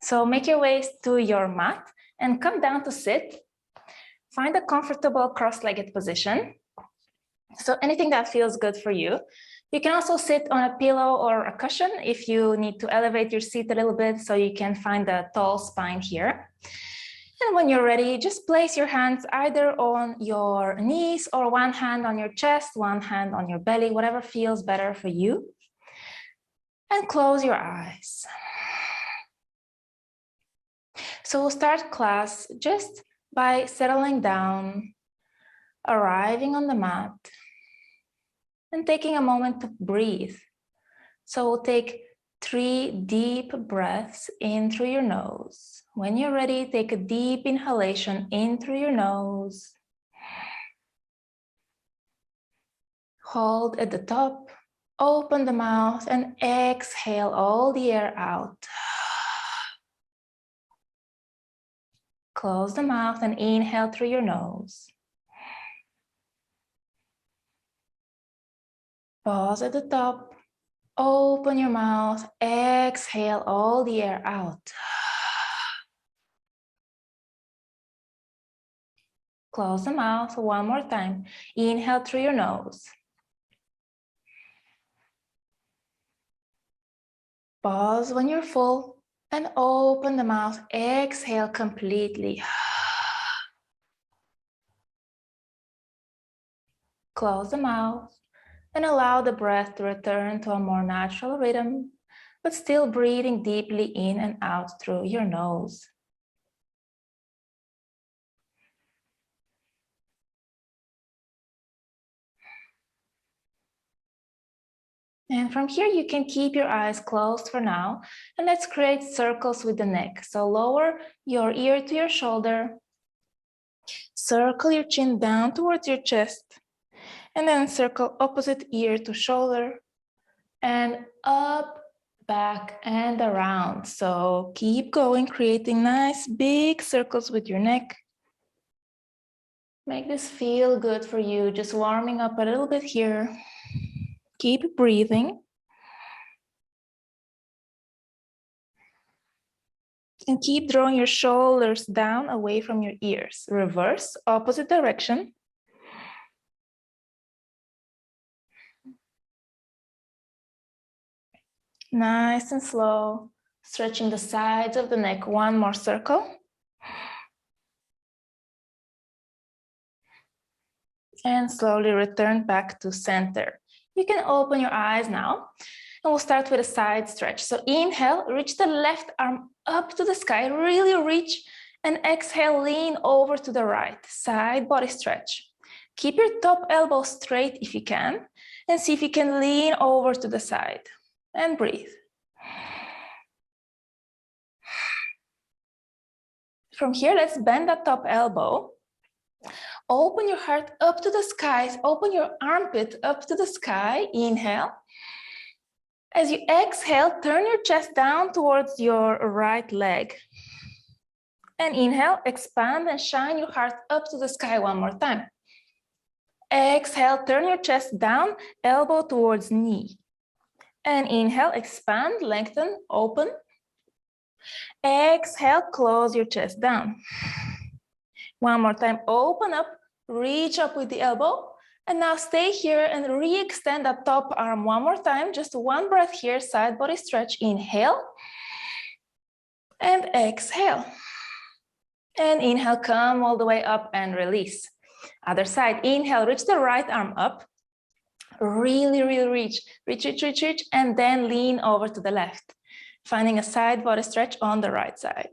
So make your way to your mat and come down to sit. Find a comfortable cross-legged position. So anything that feels good for you. You can also sit on a pillow or a cushion if you need to elevate your seat a little bit so you can find a tall spine here. And when you're ready, just place your hands either on your knees or one hand on your chest, one hand on your belly, whatever feels better for you. And close your eyes. So we'll start class just by settling down, arriving on the mat, and taking a moment to breathe. So we'll take 3 deep breaths in through your nose. When you're ready, take a deep inhalation in through your nose. Hold at the top, open the mouth, and exhale all the air out. Close the mouth and inhale through your nose. Pause at the top, open your mouth, exhale all the air out. Close the mouth one more time. Inhale through your nose. Pause when you're full and open the mouth. Exhale completely. Close the mouth and allow the breath to return to a more natural rhythm, but still breathing deeply in and out through your nose. And from here, you can keep your eyes closed for now. And let's create circles with the neck. So lower your ear to your shoulder. Circle your chin down towards your chest. And then circle opposite ear to shoulder. And up, back, and around. So keep going, creating nice big circles with your neck. Make this feel good for you. Just warming up a little bit here. Keep breathing. And keep drawing your shoulders down away from your ears. Reverse, opposite direction. Nice and slow. Stretching the sides of the neck. One more circle. And slowly return back to center. You can open your eyes now. And we'll start with a side stretch. So inhale, reach the left arm up to the sky, really reach, and exhale, lean over to the right, side body stretch. Keep your top elbow straight if you can, and see if you can lean over to the side, and breathe. From here, let's bend that top elbow. Open your heart up to the skies, open your armpit up to the sky, inhale. As you exhale, turn your chest down towards your right leg. And inhale, expand and shine your heart up to the sky one more time. Exhale, turn your chest down, elbow towards knee. And inhale, expand, lengthen, open. Exhale, close your chest down. One more time, open up, reach up with the elbow. And now stay here and re-extend that top arm one more time. Just one breath here, side body stretch. Inhale and exhale. And inhale, come all the way up and release. Other side, inhale, reach the right arm up. Really reach, reach, and then lean over to the left. Finding a side body stretch on the right side.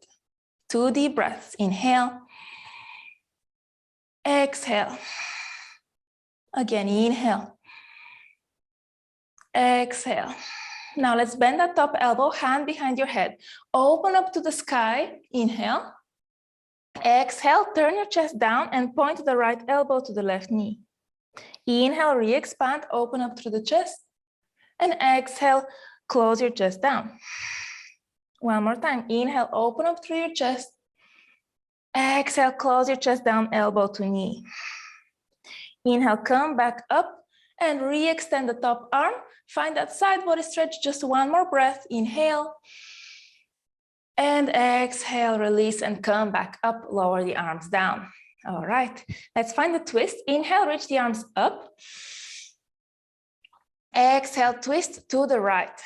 2 deep breaths. Inhale. Exhale. Again, inhale. Exhale. Now let's bend that top elbow, hand behind your head. Open up to the sky. Inhale. Exhale, turn your chest down and point the right elbow to the left knee. Inhale, re-expand, open up through the chest. And exhale, close your chest down. One more time. Inhale, open up through your chest. Exhale, close your chest down, elbow to knee. Inhale, come back up and re-extend the top arm. Find that side body stretch, just one more breath. Inhale. And exhale, release and come back up, lower the arms down. All right, let's find the twist. Inhale, reach the arms up. Exhale, twist to the right.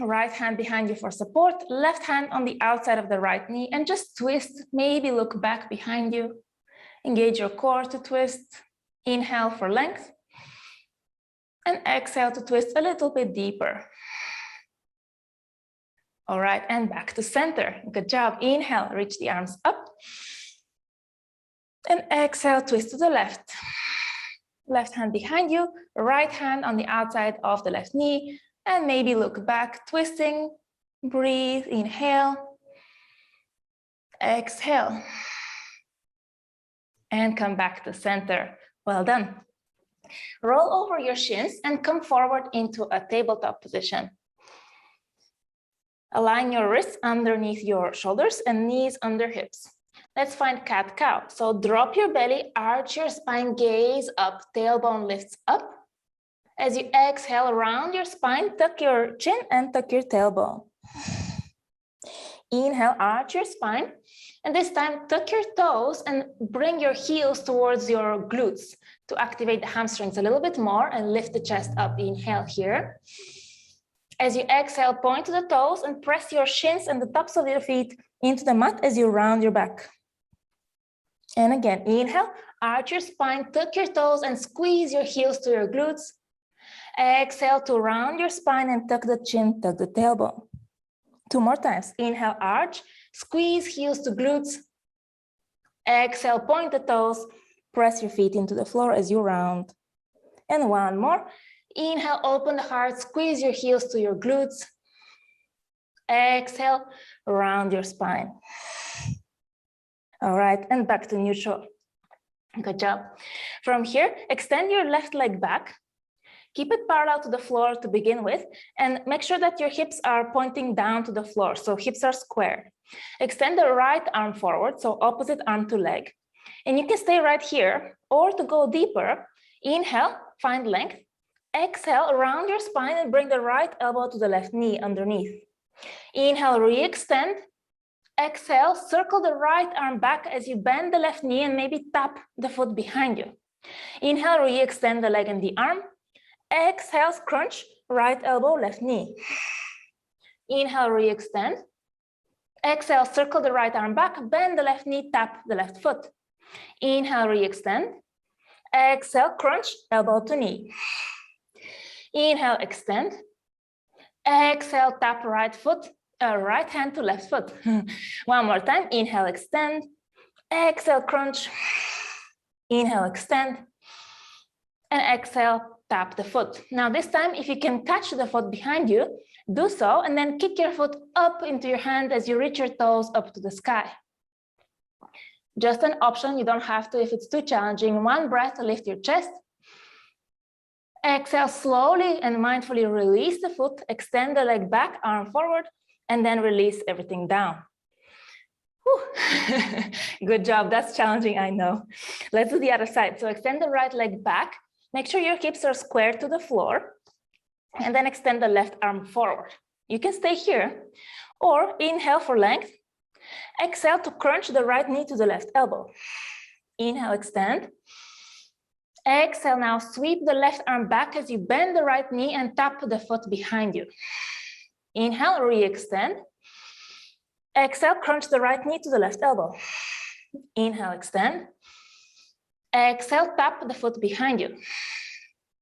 Right hand behind you for support, left hand on the outside of the right knee, and just twist, maybe look back behind you. Engage your core to twist. Inhale for length. And exhale to twist a little bit deeper. All right, and back to center. Good job. Inhale, reach the arms up. And exhale, twist to the left. Left hand behind you, right hand on the outside of the left knee, and maybe look back, twisting. Breathe, inhale. Exhale. And come back to center. Well done. Roll over your shins and come forward into a tabletop position. Align your wrists underneath your shoulders and knees under hips. Let's find cat-cow. So drop your belly, arch your spine, gaze up, tailbone lifts up. As you exhale, round your spine, tuck your chin and tuck your tailbone. Inhale, arch your spine. And this time, tuck your toes and bring your heels towards your glutes to activate the hamstrings a little bit more and lift the chest up. Inhale here. As you exhale, point to the toes and press your shins and the tops of your feet into the mat as you round your back. And again, inhale, arch your spine, tuck your toes and squeeze your heels to your glutes. Exhale to round your spine and tuck the chin, tuck the tailbone. 2 more times. Inhale, arch, squeeze heels to glutes. Exhale, point the toes, press your feet into the floor as you round. And 1 more. Inhale, open the heart, squeeze your heels to your glutes. Exhale, round your spine. All right, and back to neutral. Good job. From here, extend your left leg back. Keep it parallel to the floor to begin with, and make sure that your hips are pointing down to the floor, so hips are square. Extend the right arm forward, so opposite arm to leg. And you can stay right here, or to go deeper, inhale, find length. Exhale, round your spine and bring the right elbow to the left knee underneath. Inhale, re-extend. Exhale, circle the right arm back as you bend the left knee and maybe tap the foot behind you. Inhale, re-extend the leg and the arm. Exhale, crunch, right elbow, left knee. Inhale, re-extend. Exhale, circle the right arm back, bend the left knee, tap the left foot. Inhale, re-extend. Exhale, crunch, elbow to knee. Inhale, extend. Exhale, tap right foot, right hand to left foot. 1 more time. Inhale, extend. Exhale, crunch. Inhale, extend. And exhale, tap the foot. Now this time, if you can catch the foot behind you, do so, and then kick your foot up into your hand as you reach your toes up to the sky. Just an option, you don't have to if it's too challenging. 1 breath, lift your chest. Exhale, slowly and mindfully release the foot, extend the leg back, arm forward, and then release everything down. Good job, that's challenging, I know. Let's do the other side. So extend the right leg back, make sure your hips are square to the floor, and then extend the left arm forward. You can stay here, or inhale for length. Exhale to crunch the right knee to the left elbow. Inhale, extend. Exhale, now sweep the left arm back as you bend the right knee and tap the foot behind you. Inhale, re-extend. Exhale, crunch the right knee to the left elbow. Inhale, extend. Exhale, tap the foot behind you.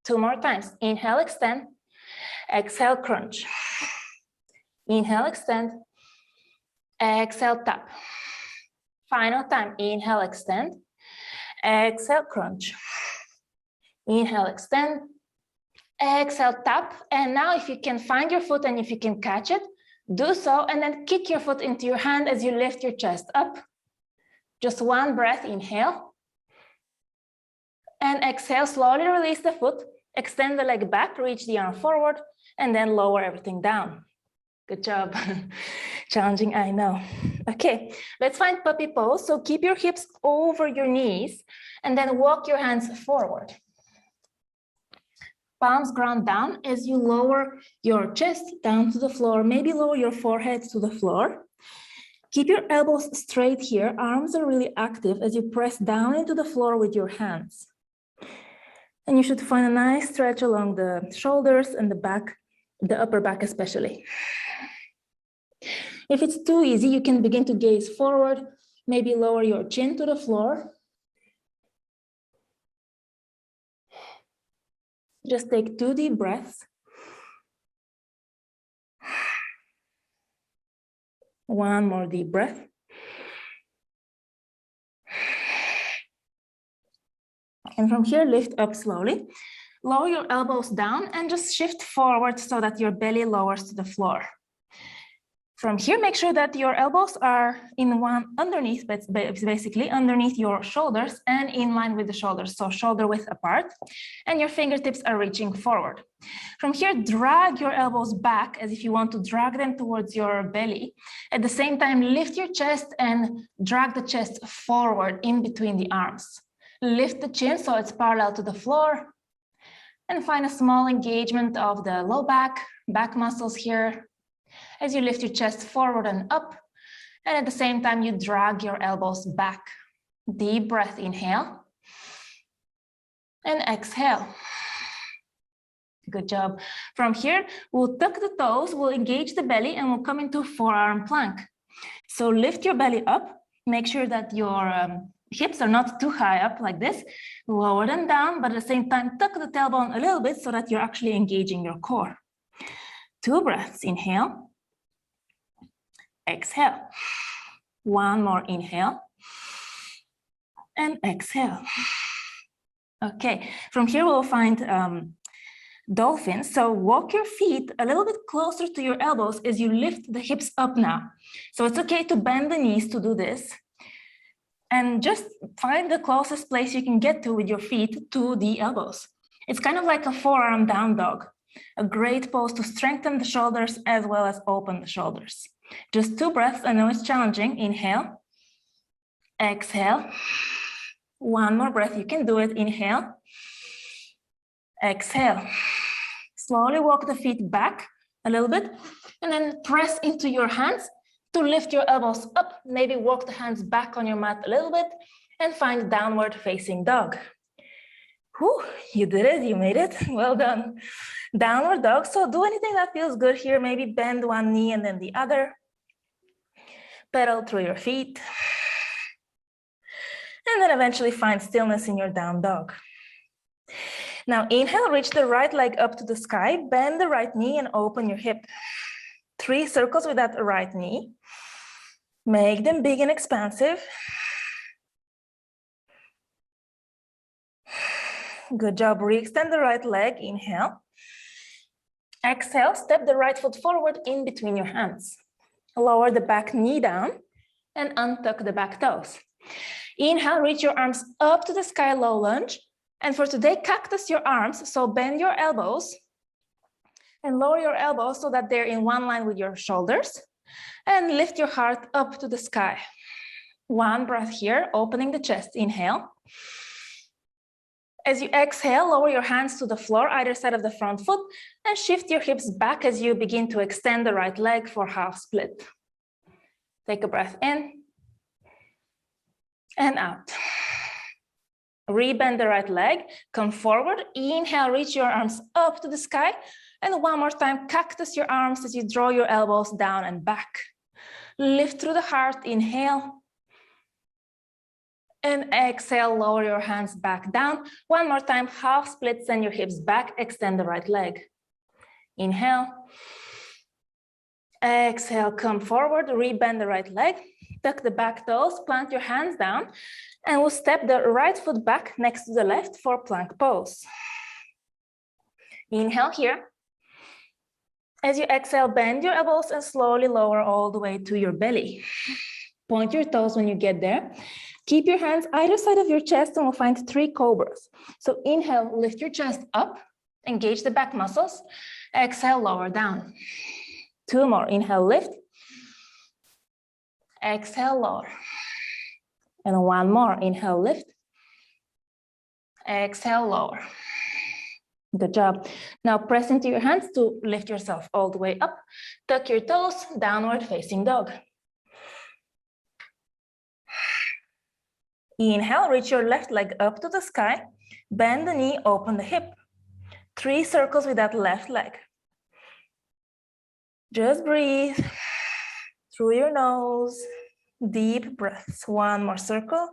2 more times. Inhale, extend. Exhale, crunch. Inhale, extend. Exhale, tap. Final time. Inhale, extend. Exhale, crunch. Inhale, extend. Exhale, tap. And now if you can find your foot and if you can catch it, do so, and then kick your foot into your hand as you lift your chest up. Just 1 breath, inhale. And exhale, slowly release the foot, extend the leg back, reach the arm forward, and then lower everything down. Good job. Challenging, I know. Okay, let's find puppy pose. So keep your hips over your knees, and then walk your hands forward. Palms ground down as you lower your chest down to the floor, maybe lower your forehead to the floor. Keep your elbows straight here. Arms are really active as you press down into the floor with your hands. And you should find a nice stretch along the shoulders and the back, the upper back especially. If it's too easy, you can begin to gaze forward, maybe lower your chin to the floor. Just take 2 deep breaths. One more deep breath. And from here, lift up slowly. Lower your elbows down and just shift forward so that your belly lowers to the floor. From here, make sure that your elbows are in one underneath, but basically underneath your shoulders and in line with the shoulders, so shoulder width apart, and your fingertips are reaching forward. From here, drag your elbows back as if you want to drag them towards your belly. At the same time, lift your chest and drag the chest forward in between the arms. Lift the chin so it's parallel to the floor, and find a small engagement of the low back muscles here, as you lift your chest forward and up, and at the same time, you drag your elbows back. Deep breath, inhale, and exhale. Good job. From here, we'll tuck the toes, we'll engage the belly, and we'll come into forearm plank. So lift your belly up, make sure that your hips are not too high up like this, lower them down, but at the same time, tuck the tailbone a little bit so that you're actually engaging your core. 2 breaths, inhale. Exhale. One more inhale and exhale. Okay, from here we'll find dolphins. So walk your feet a little bit closer to your elbows as you lift the hips up now. So it's okay to bend the knees to do this. And just find the closest place you can get to with your feet to the elbows. It's kind of like a forearm down dog. A great pose to strengthen the shoulders as well as open the shoulders. Just 2 breaths. I know it's challenging. Inhale, exhale. One more breath. You can do it. Inhale, exhale. Slowly walk the feet back a little bit and then press into your hands to lift your elbows up. Maybe walk the hands back on your mat a little bit and find downward facing dog. Whew, you did it. You made it. Well done. Downward dog. So do anything that feels good here. Maybe bend one knee and then the other. Pedal through your feet. And then eventually find stillness in your down dog. Now inhale, reach the right leg up to the sky. Bend the right knee and open your hip. 3 circles with that right knee. Make them big and expansive. Good job. Re-extend the right leg. Inhale. Exhale. Step the right foot forward in between your hands. Lower the back knee down and untuck the back toes. Inhale. Reach your arms up to the sky, low lunge. And for today, cactus your arms. So bend your elbows and lower your elbows so that they're in one line with your shoulders. And lift your heart up to the sky. 1 breath here, opening the chest. Inhale. As you exhale, lower your hands to the floor, either side of the front foot, and shift your hips back as you begin to extend the right leg for half split. Take a breath in and out. Rebend the right leg, come forward. Inhale, reach your arms up to the sky. And 1 more time, cactus your arms as you draw your elbows down and back. Lift through the heart, inhale. And exhale, lower your hands back down. 1 more time, half split, send your hips back, extend the right leg. Inhale. Exhale, come forward, rebend the right leg. Tuck the back toes, plant your hands down, and we'll step the right foot back next to the left for plank pose. Inhale here. As you exhale, bend your elbows and slowly lower all the way to your belly. Point your toes when you get there. Keep your hands either side of your chest and we'll find 3 cobras. So inhale, lift your chest up, engage the back muscles. Exhale, lower down. 2 more, inhale, lift. Exhale, lower. And 1 more, inhale, lift. Exhale, lower. Good job. Now press into your hands to lift yourself all the way up. Tuck your toes, downward facing dog. Inhale, reach your left leg up to the sky. Bend the knee, open the hip. 3 circles with that left leg. Just breathe through your nose. Deep breaths. 1 more circle.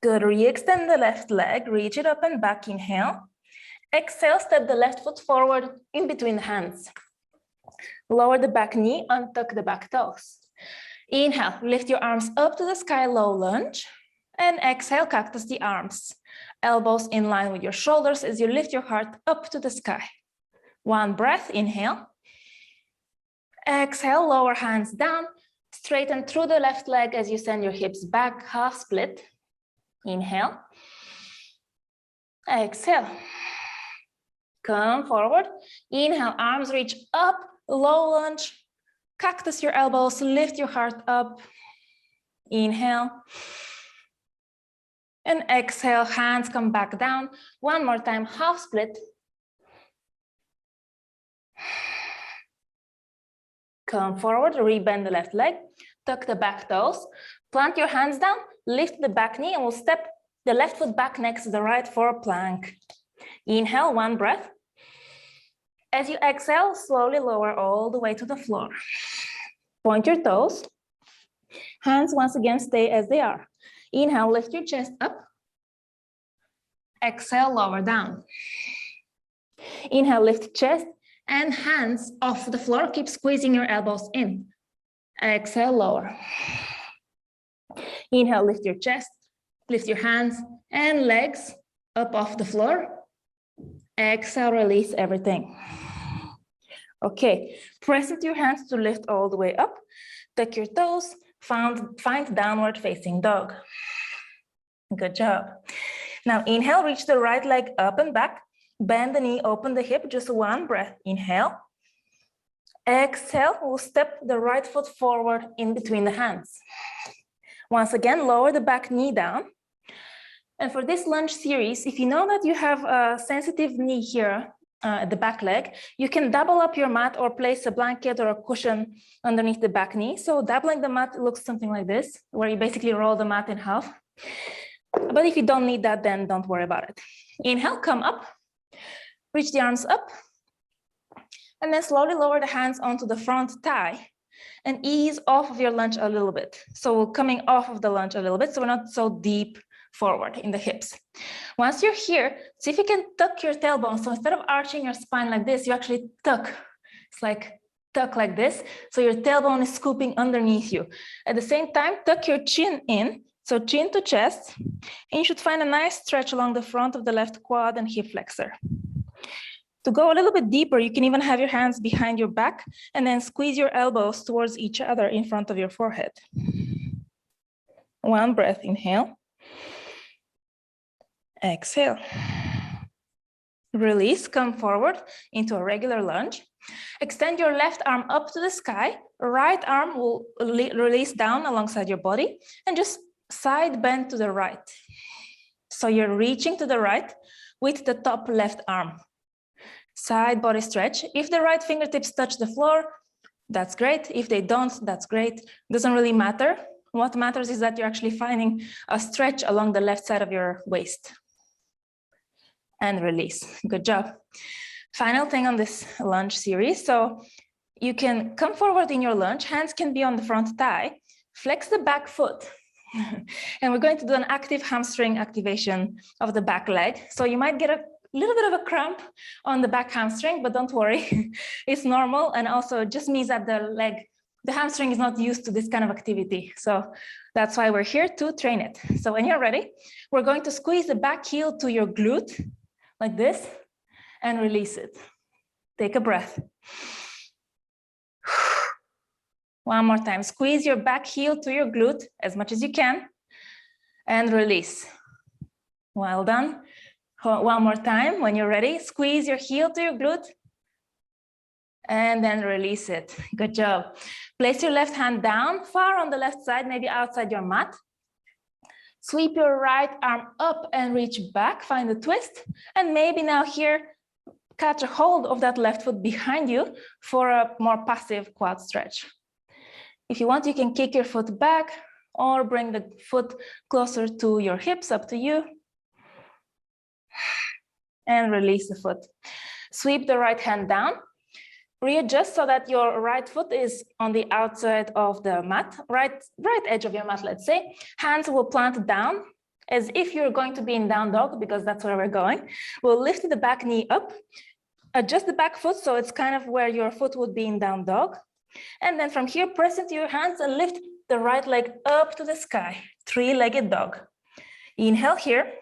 Good. Re-extend the left leg. Reach it up and back. Inhale. Exhale, step the left foot forward in between the hands. Lower the back knee, untuck the back toes. Inhale, lift your arms up to the sky, low lunge. And exhale, cactus the arms. Elbows in line with your shoulders as you lift your heart up to the sky. 1 breath, inhale. Exhale, lower hands down. Straighten through the left leg as you send your hips back, half split. Inhale. Exhale. Come forward. Inhale, arms reach up, low lunge. Cactus your elbows, lift your heart up. Inhale. And exhale, hands come back down. 1 more time, half split. Come forward, rebend the left leg, tuck the back toes, plant your hands down, lift the back knee, and we'll step the left foot back next to the right for a plank. Inhale, 1 breath. As you exhale, slowly lower all the way to the floor. Point your toes. Hands once again stay as they are. Inhale, lift your chest up. Exhale, lower down. Inhale, lift chest and hands off the floor. Keep squeezing your elbows in. Exhale, lower. Inhale, lift your chest, lift your hands and legs up off the floor. Exhale, release everything. Okay, press into your hands to lift all the way up. Tuck your toes, find downward facing dog. Good job. Now inhale, reach the right leg up and back. Bend the knee, open the hip, just 1 breath. Inhale. Exhale, we'll step the right foot forward in between the hands. Once again, lower the back knee down. And for this lunge series, if you know that you have a sensitive knee here at the back leg, you can double up your mat or place a blanket or a cushion underneath the back knee. So doubling the mat looks something like this, where you basically roll the mat in half. But if you don't need that, then don't worry about it. Inhale, come up, reach the arms up, and then slowly lower the hands onto the front thigh and ease off of your lunge a little bit. So we're coming off of the lunge a little bit, so we're not so deep forward in the hips. Once you're here, see if you can tuck your tailbone. So instead of arching your spine like this, you actually tuck. It's like tuck like this. So your tailbone is scooping underneath you. At the same time, tuck your chin in. So chin to chest. And you should find a nice stretch along the front of the left quad and hip flexor. To go a little bit deeper, you can even have your hands behind your back and then squeeze your elbows towards each other in front of your forehead. 1 breath, inhale. Exhale. Release, come forward into a regular lunge. Extend your left arm up to the sky. Right arm will release down alongside your body and just side bend to the right. So you're reaching to the right with the top left arm. Side body stretch. If the right fingertips touch the floor, that's great. If they don't, that's great. Doesn't really matter. What matters is that you're actually finding a stretch along the left side of your waist. And release. Good job. Final thing on this lunge series. So you can come forward in your lunge. Hands can be on the front thigh. Flex the back foot. And we're going to do an active hamstring activation of the back leg. So you might get a little bit of a cramp on the back hamstring, but don't worry, it's normal. And also it just means that the hamstring is not used to this kind of activity. So that's why we're here to train it. So when you're ready, we're going to squeeze the back heel to your glute like this and release it. Take a breath. 1 more time, squeeze your back heel to your glute as much as you can and release. Well done. 1 more time, when you're ready, squeeze your heel to your glute and then release it. Good job. Place your left hand down, far on the left side, maybe outside your mat. Sweep your right arm up and reach back, find a twist. And maybe now here, catch a hold of that left foot behind you for a more passive quad stretch. If you want, you can kick your foot back, or bring the foot closer to your hips, up to you. And release the foot. Sweep the right hand down. Readjust so that your right foot is on the outside of the mat, right edge of your mat, let's say. Hands will plant down as if you're going to be in down dog, because that's where we're going. We'll lift the back knee up, adjust the back foot so it's kind of where your foot would be in down dog. And then from here, press into your hands and lift the right leg up to the sky, three-legged dog. Inhale here.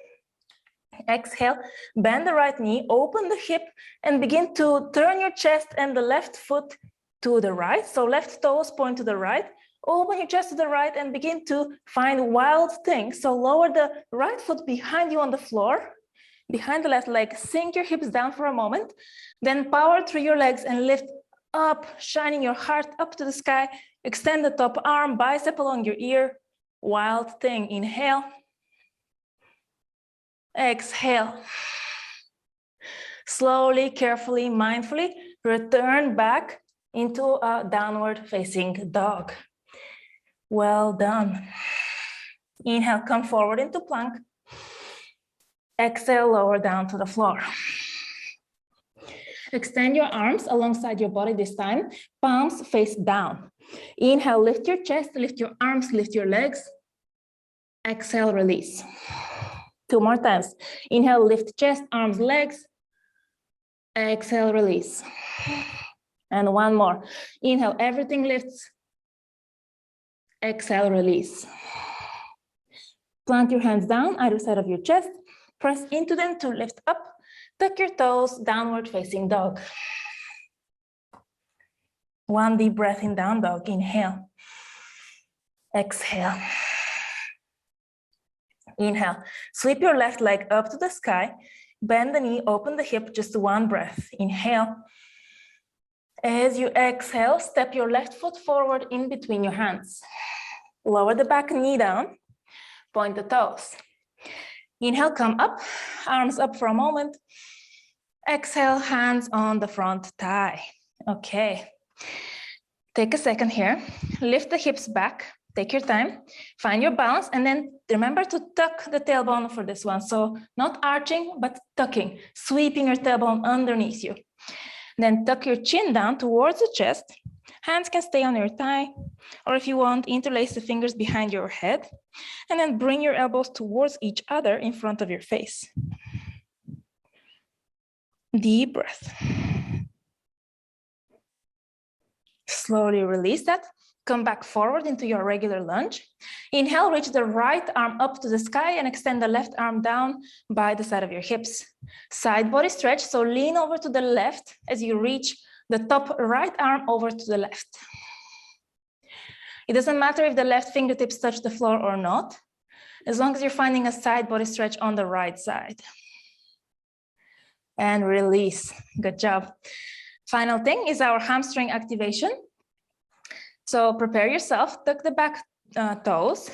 Exhale, bend the right knee, open the hip, and begin to turn your chest and the left foot to the right. So left toes point to the right. Open your chest to the right and begin to find wild things. So lower the right foot behind you on the floor, behind the left leg. Sink your hips down for a moment. Then power through your legs and lift up, shining your heart up to the sky. Extend the top arm, bicep along your ear. Wild thing. Inhale. Exhale. Slowly, carefully, mindfully return back into a downward facing dog. Well done. Inhale, come forward into plank. Exhale, lower down to the floor. Extend your arms alongside your body this time, palms face down. Inhale, lift your chest, lift your arms, lift your legs. Exhale, release. Two more times. Inhale, lift chest, arms, legs. Exhale, release. And one more. Inhale, everything lifts. Exhale, release. Plant your hands down either side of your chest. Press into them to lift up. Tuck your toes, downward facing dog. One deep breath in down dog. Inhale. Exhale. Inhale. Sweep your left leg up to the sky. Bend the knee, open the hip, just one breath. Inhale. As you exhale, step your left foot forward in between your hands. Lower the back knee down. Point the toes. Inhale, come up, arms up for a moment. Exhale, hands on the front thigh. Okay. Take a second here. Lift the hips back. Take your time, find your balance, and then remember to tuck the tailbone for this one. So not arching, but tucking, sweeping your tailbone underneath you. Then tuck your chin down towards the chest. Hands can stay on your thigh, or if you want, interlace the fingers behind your head, and then bring your elbows towards each other in front of your face. Deep breath. Slowly release that. Come back forward into your regular lunge. Inhale, reach the right arm up to the sky and extend the left arm down by the side of your hips. Side body stretch, so lean over to the left as you reach the top right arm over to the left. It doesn't matter if the left fingertips touch the floor or not, as long as you're finding a side body stretch on the right side. And release. Good job. Final thing is our hamstring activation. So prepare yourself, tuck the back toes.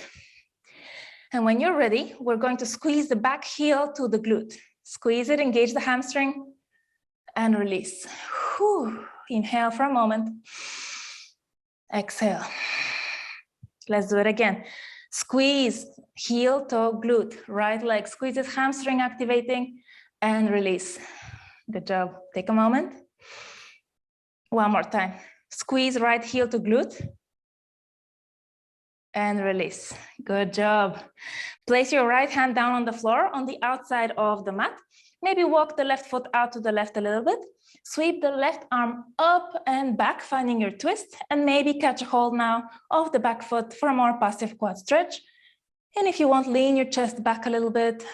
And when you're ready, we're going to squeeze the back heel to the glute. Squeeze it, engage the hamstring, and release. Whew. Inhale for a moment. Exhale. Let's do it again. Squeeze, heel, toe, glute. Right leg squeezes, hamstring activating, and release. Good job. Take a moment. One more time. Squeeze right heel to glute and release. Good job. Place your right hand down on the floor on the outside of the mat. Maybe walk the left foot out to the left a little bit. Sweep the left arm up and back, finding your twist, and maybe catch a hold now of the back foot for a more passive quad stretch. And if you want, lean your chest back a little bit.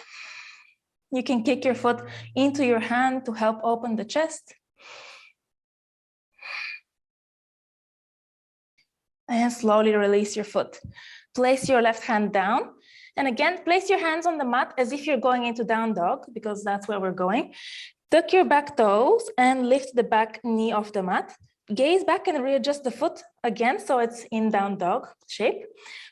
You can kick your foot into your hand to help open the chest. And slowly release your foot. Place your left hand down. And again, place your hands on the mat as if you're going into down dog, because that's where we're going. Tuck your back toes and lift the back knee off the mat. Gaze back and readjust the foot again so it's in down dog shape.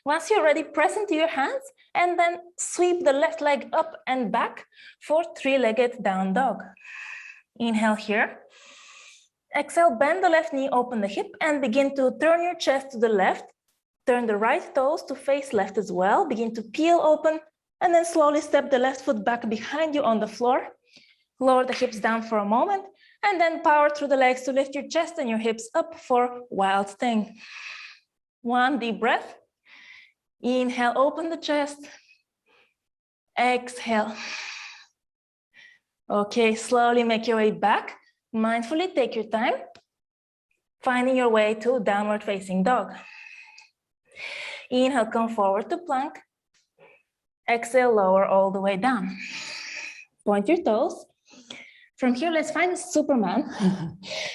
Once you're ready, press into your hands and then sweep the left leg up and back for three-legged down dog. Inhale here. Exhale, bend the left knee, open the hip, and begin to turn your chest to the left. Turn the right toes to face left as well. Begin to peel open and then slowly step the left foot back behind you on the floor. Lower the hips down for a moment and then power through the legs to lift your chest and your hips up for wild thing. One deep breath. Inhale, open the chest. Exhale. Okay, slowly make your way back. Mindfully take your time, finding your way to downward facing dog. Inhale, come forward to plank. Exhale, lower all the way down. Point your toes. From here, let's find Superman.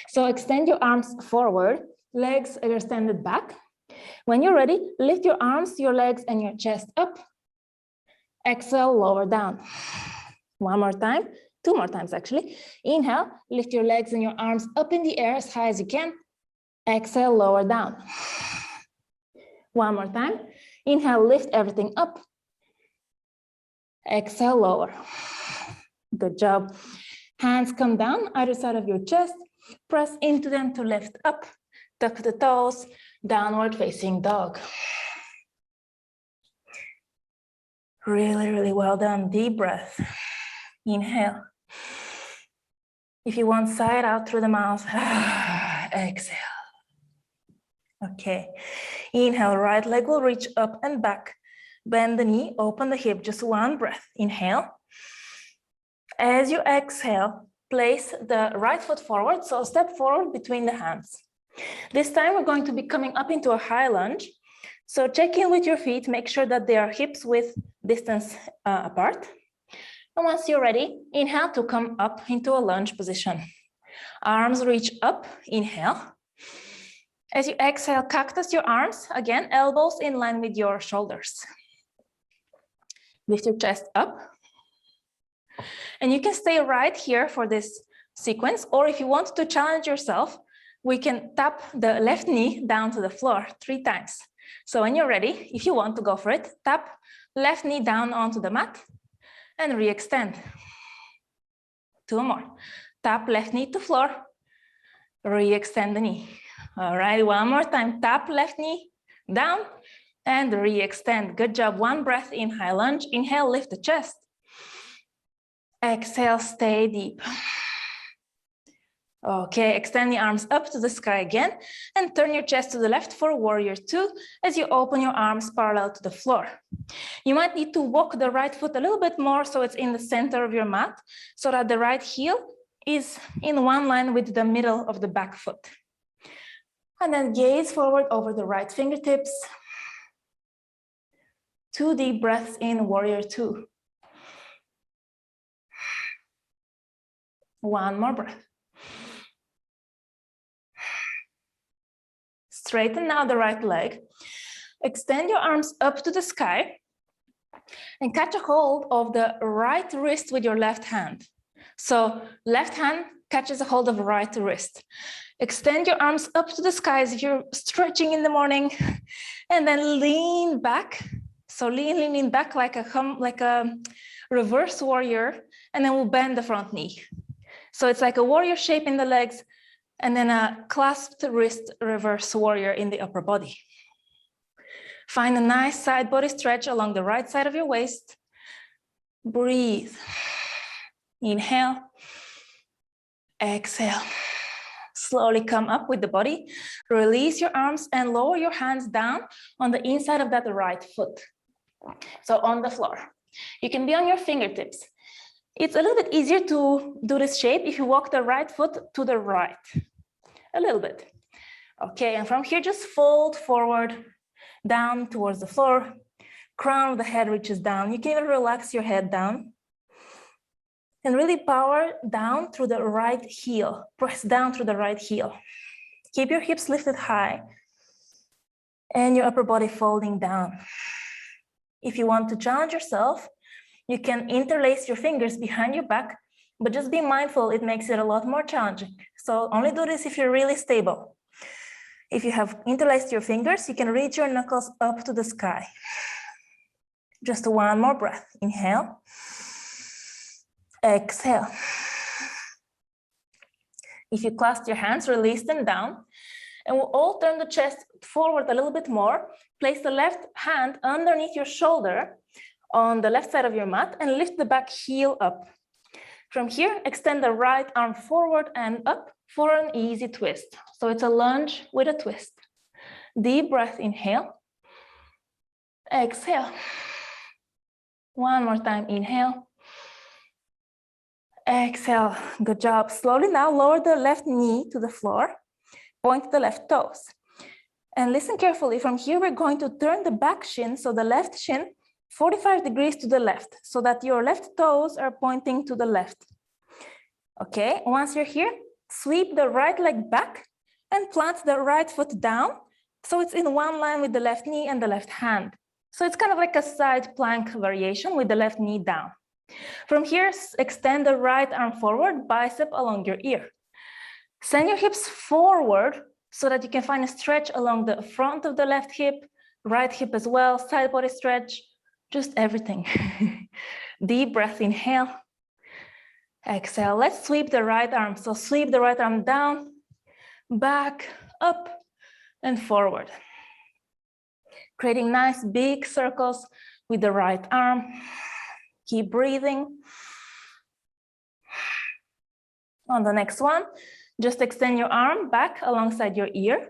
So extend your arms forward, legs are extended back. When you're ready, lift your arms, your legs, and your chest up. Exhale, lower down. One more time, two more times actually. Inhale, lift your legs and your arms up in the air as high as you can. Exhale, lower down. One more time. Inhale, lift everything up. Exhale, lower. Good job. Hands come down either side of your chest. Press into them to lift up. Tuck the toes, downward facing dog. Really, really well done. Deep breath. Inhale. If you want, sigh it out through the mouth. Exhale. Okay. Inhale, right leg will reach up and back. Bend the knee, open the hip, just one breath. Inhale. As you exhale, place the right foot forward, so step forward between the hands. This time we're going to be coming up into a high lunge. So check in with your feet, make sure that they are hips width distance apart. And once you're ready, inhale to come up into a lunge position. Arms reach up, inhale. As you exhale, cactus your arms, again, elbows in line with your shoulders. Lift your chest up. And you can stay right here for this sequence, or if you want to challenge yourself, we can tap the left knee down to the floor 3 times. So when you're ready, if you want to go for it, tap left knee down onto the mat and re-extend. 2 more. Tap left knee to floor, re-extend the knee. All right, one more time. Tap left knee down and re-extend. Good job. 1 breath in high lunge. Inhale, lift the chest. Exhale, stay deep. Okay, extend the arms up to the sky again and turn your chest to the left for warrior 2 as you open your arms parallel to the floor. You might need to walk the right foot a little bit more so it's in the center of your mat so that the right heel is in one line with the middle of the back foot. And then gaze forward over the right fingertips. 2 deep breaths in warrior 2. 1 more breath. Straighten now the right leg. Extend your arms up to the sky and catch a hold of the right wrist with your left hand. So left hand catches a hold of right wrist. Extend your arms up to the sky as if you're stretching in the morning and then lean back. So lean back like a reverse warrior, and then we'll bend the front knee. So it's like a warrior shape in the legs and then a clasped wrist reverse warrior in the upper body. Find a nice side body stretch along the right side of your waist. Breathe. Inhale. Exhale. Slowly come up with the body. Release your arms and lower your hands down on the inside of that right foot. So on the floor. You can be on your fingertips. It's a little bit easier to do this shape if you walk the right foot to the right. A little bit. Okay, and from here just fold forward, down towards the floor. Crown of the head reaches down. You can even relax your head down. And really power down through the right heel. Press down through the right heel. Keep your hips lifted high. And your upper body folding down. If you want to challenge yourself, you can interlace your fingers behind your back, but just be mindful, it makes it a lot more challenging. So only do this if you're really stable. If you have interlaced your fingers, you can reach your knuckles up to the sky. Just 1 more breath. Inhale. Exhale. If you clasp your hands, release them down. And we'll all turn the chest forward a little bit more. place the left hand underneath your shoulder on the left side of your mat and lift the back heel up. From here, extend the right arm forward and up for an easy twist. So it's a lunge with a twist. Deep breath, inhale. Exhale. One more time, inhale. Exhale, good job. Slowly now lower the left knee to the floor, point the left toes. And listen carefully, from here we're going to turn the back shin, so the left shin, 45 degrees to the left, so that your left toes are pointing to the left. Okay, once you're here, sweep the right leg back and plant the right foot down, so it's in one line with the left knee and the left hand. So it's kind of like a side plank variation with the left knee down. From here, extend the right arm forward, bicep along your ear. Send your hips forward so that you can find a stretch along the front of the left hip, right hip as well, side body stretch, just everything. Deep breath, inhale. Exhale, let's sweep the right arm. So sweep the right arm down, back, up, and forward. Creating nice big circles with the right arm. Keep breathing. On the next one, just extend your arm back alongside your ear.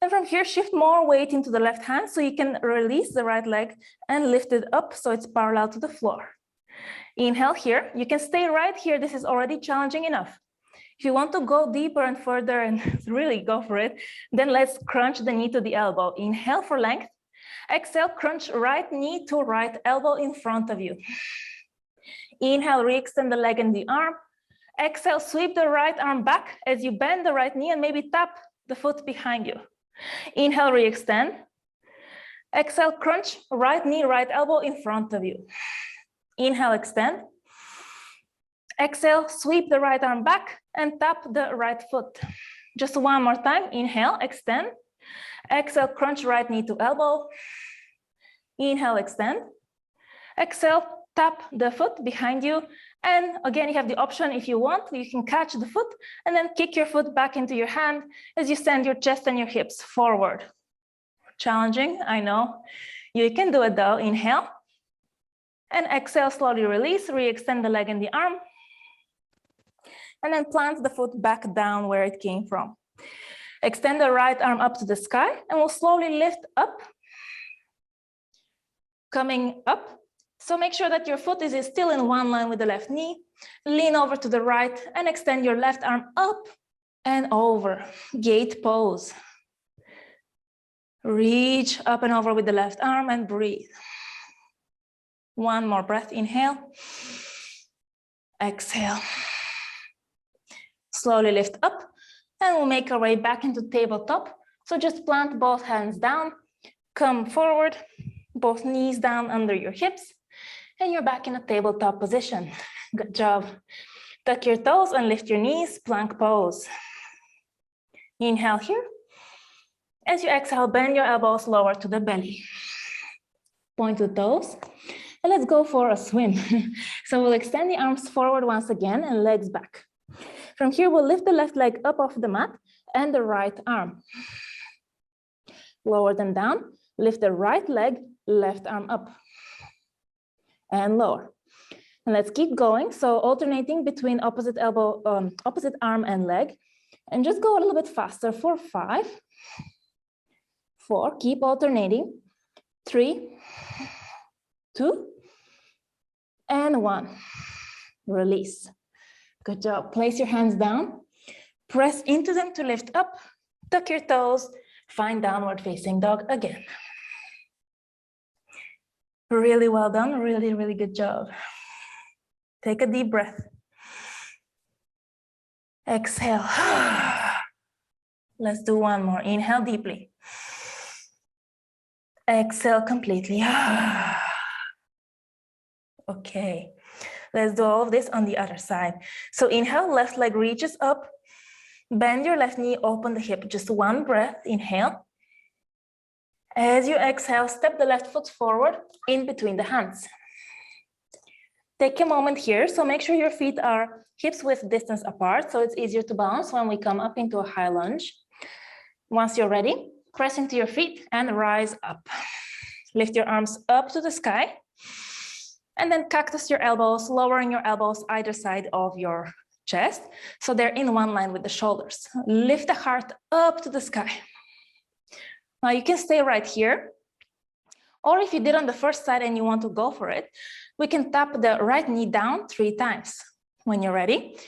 And from here, shift more weight into the left hand so you can release the right leg and lift it up so it's parallel to the floor. Inhale here. You can stay right here. This is already challenging enough. If you want to go deeper and further and really go for it, then let's crunch the knee to the elbow. Inhale for length. Exhale, crunch right knee to right elbow in front of you. Inhale, re-extend the leg and the arm. Exhale, sweep the right arm back as you bend the right knee and maybe tap the foot behind you. Inhale, re-extend. Exhale, crunch right knee, right elbow in front of you. Inhale, extend. Exhale, sweep the right arm back and tap the right foot. Just one more time. Inhale, extend. Exhale, crunch right knee to elbow. Inhale, extend. Exhale, tap the foot behind you. And again, you have the option, if you want, you can catch the foot and then kick your foot back into your hand as you send your chest and your hips forward. Challenging, I know. You can do it though. Inhale. And exhale, slowly release, re-extend the leg and the arm. And then plant the foot back down where it came from. Extend the right arm up to the sky and we'll slowly lift up. Coming up. So make sure that your foot is still in one line with the left knee. Lean over to the right and extend your left arm up and over. Gate pose. Reach up and over with the left arm and breathe. One more breath, inhale. Exhale. Slowly lift up and we'll make our way back into tabletop. So just plant both hands down, come forward, both knees down under your hips, and you're back in a tabletop position. Good job. Tuck your toes and lift your knees, plank pose. Inhale here. As you exhale, bend your elbows lower to the belly. Point the toes. And let's go for a swim. So we'll extend the arms forward once again and legs back. From here, we'll lift the left leg up off the mat and the right arm. Lower them down. Lift the right leg, left arm up. And lower. And let's keep going. So alternating between opposite elbow, opposite arm and leg. And just go a little bit faster for 5, 4, keep alternating, 3, 2, and 1. Release. Good job. Place your hands down. Press into them to lift up. Tuck your toes. Find downward facing dog again. Really well done. Really, really good job. Take a deep breath. Exhale. Let's do one more. Inhale deeply. Exhale completely. Okay. Let's do all of this on the other side. So inhale, left leg reaches up. Bend your left knee, open the hip. Just one breath. Inhale. As you exhale, step the left foot forward in between the hands. Take a moment here. So make sure your feet are hips width distance apart so it's easier to balance when we come up into a high lunge. Once you're ready, Press into your feet and rise up. Lift your arms up to the sky. And then cactus your elbows, lowering your elbows either side of your chest, so they're in one line with the shoulders. Lift the heart up to the sky. Now you can stay right here, or if you did on the first side and you want to go for it, we can tap the right knee down 3 times. When you're ready,